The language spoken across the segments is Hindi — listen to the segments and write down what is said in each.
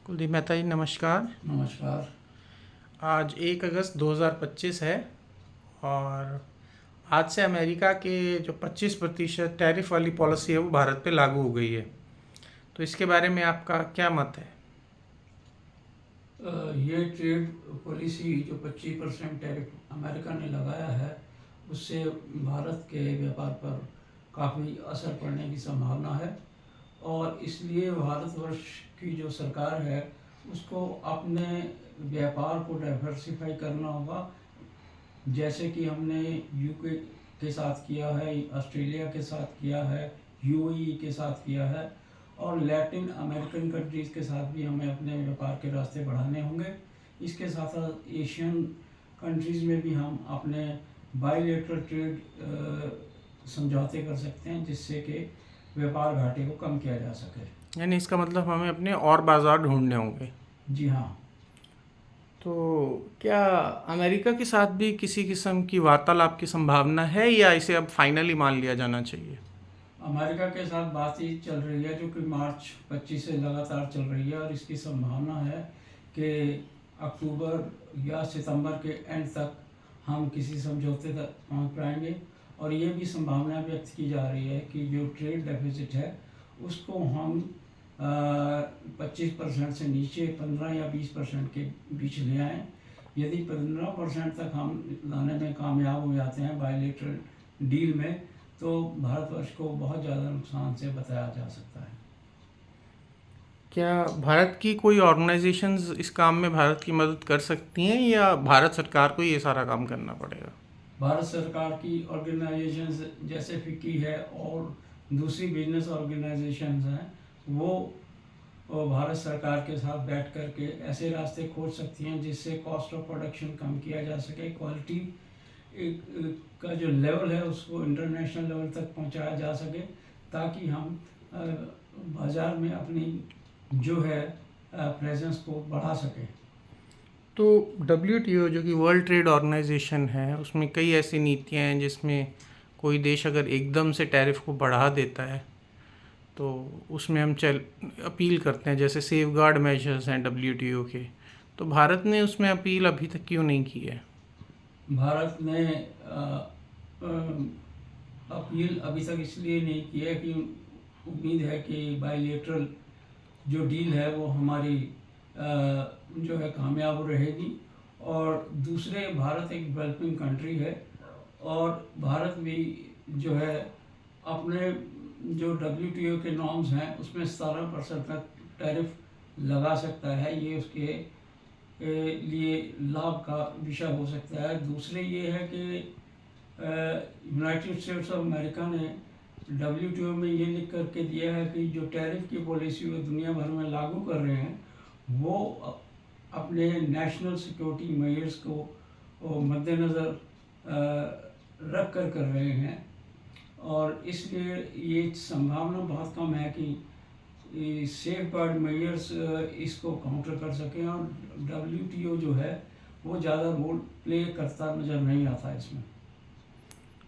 कुलदीप मेहता जी नमस्कार। नमस्कार। आज 1 अगस्त 2025 है और आज से अमेरिका के जो 25% टैरिफ वाली पॉलिसी है वो भारत पे लागू हो गई है। तो इसके बारे में आपका क्या मत है? ये ट्रेड पॉलिसी जो 25% टैरिफ अमेरिका ने लगाया है उससे भारत के व्यापार पर काफ़ी असर पड़ने की संभावना है और इसलिए भारतवर्ष की जो सरकार है उसको अपने व्यापार को डाइवर्सिफाई करना होगा। जैसे कि हमने यूके के साथ किया है, ऑस्ट्रेलिया के साथ किया है, यूएई के साथ किया है और लैटिन अमेरिकन कंट्रीज़ के साथ भी हमें अपने व्यापार के रास्ते बढ़ाने होंगे। इसके साथ साथ एशियन कंट्रीज़ में भी हम अपने बायलैटरल ट्रेड समझौते कर सकते हैं जिससे कि व्यापार घाटे को कम किया जा सके। यानी इसका मतलब हमें अपने और बाज़ार ढूंढने होंगे। जी हाँ। तो क्या अमेरिका के साथ भी किसी किस्म की वार्तालाप की संभावना है या इसे अब फाइनली मान लिया जाना चाहिए? अमेरिका के साथ बातचीत चल रही है जो कि मार्च 25 से लगातार चल रही है और इसकी संभावना है कि अक्टूबर या सितंबर के एंड तक हम किसी समझौते तक पहुंच पाएंगे और ये भी संभावना व्यक्त की जा रही है कि जो ट्रेड डेफिसिट है उसको हम 25% से नीचे 15 या 20% के बीच ले आएँ। यदि 15% तक हम लाने में कामयाब हो जाते हैं बायलैटरल डील में तो भारतवर्ष को बहुत ज़्यादा नुकसान से बचाया जा सकता है। क्या भारत की कोई ऑर्गेनाइजेशंस इस काम में भारत की मदद कर सकती हैं या भारत सरकार को ये सारा काम करना पड़ेगा? भारत सरकार की ऑर्गेनाइजेशंस जैसे फिक्की है और दूसरी बिजनेस ऑर्गेनाइजेशंस हैं वो भारत सरकार के साथ बैठ कर के ऐसे रास्ते खोज सकती हैं जिससे कॉस्ट ऑफ प्रोडक्शन कम किया जा सके, क्वालिटी का जो लेवल है उसको इंटरनेशनल लेवल तक पहुंचाया जा सके ताकि हम बाज़ार में अपनी जो है प्रेजेंस को बढ़ा सकें। तो WTO जो कि वर्ल्ड ट्रेड ऑर्गेनाइजेशन है उसमें कई ऐसी नीतियां हैं जिसमें कोई देश अगर एकदम से टैरिफ को बढ़ा देता है तो उसमें हम अपील करते हैं, जैसे सेफ गार्ड मेजर्स हैं WTO के। तो भारत ने उसमें अपील अभी तक क्यों नहीं की है? भारत ने अपील अभी तक इसलिए नहीं की है कि उम्मीद है कि बायलैटरल जो डील है वो हमारी जो है कामयाब रहेगी और दूसरे भारत एक डेवलपिंग कंट्री है और भारत भी जो है अपने जो WTO के नॉर्म्स हैं उसमें 17% तक टैरिफ लगा सकता है। ये उसके लिए लाभ का विषय हो सकता है। दूसरे ये है कि यूनाइटेड स्टेट्स ऑफ अमेरिका ने WTO में ये लिख करके दिया है कि जो टैरिफ की पॉलिसी वो दुनिया भर में लागू कर रहे हैं वो अपने नेशनल सिक्योरिटी मेजर्स को मद्देनज़र रख कर रहे हैं और इसलिए ये संभावना बहुत कम है कि सेफ गार्ड मेजर्स इसको काउंटर कर सकें और WTO जो है वो ज़्यादा रोल प्ले करता नज़र नहीं आता इसमें।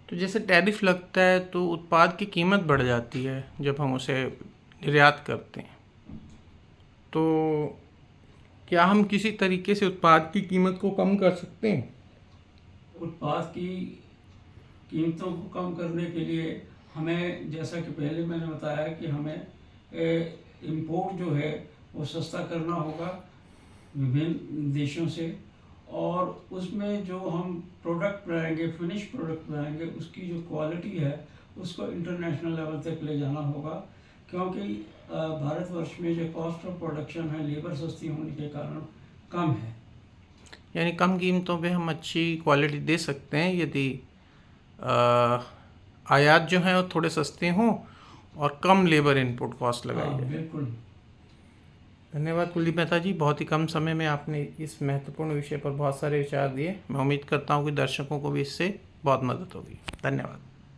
तो जैसे टैरिफ लगता है तो उत्पाद की कीमत बढ़ जाती है जब हम उसे निर्यात करते हैं। तो क्या हम किसी तरीके से उत्पाद की कीमत को कम कर सकते हैं? उत्पाद की कीमतों को कम करने के लिए हमें, जैसा कि पहले मैंने बताया कि हमें इंपोर्ट जो है वो सस्ता करना होगा विभिन्न देशों से और उसमें जो हम प्रोडक्ट बनाएंगे, फिनिश प्रोडक्ट बनाएंगे, उसकी जो क्वालिटी है उसको इंटरनेशनल लेवल तक ले जाना होगा क्योंकि भारतवर्ष में जो कॉस्ट ऑफ प्रोडक्शन है लेबर सस्ती होने के कारण कम है। यानी कम कीमतों पे हम अच्छी क्वालिटी दे सकते हैं यदि आयात जो हैं वो थोड़े सस्ते हों और कम लेबर इनपुट कॉस्ट लगाई जाए। बिल्कुल। धन्यवाद कुलदीप मेहता जी, बहुत ही कम समय में आपने इस महत्वपूर्ण विषय पर बहुत सारे विचार दिए। मैं उम्मीद करता हूँ कि दर्शकों को भी इससे बहुत मदद होगी। धन्यवाद।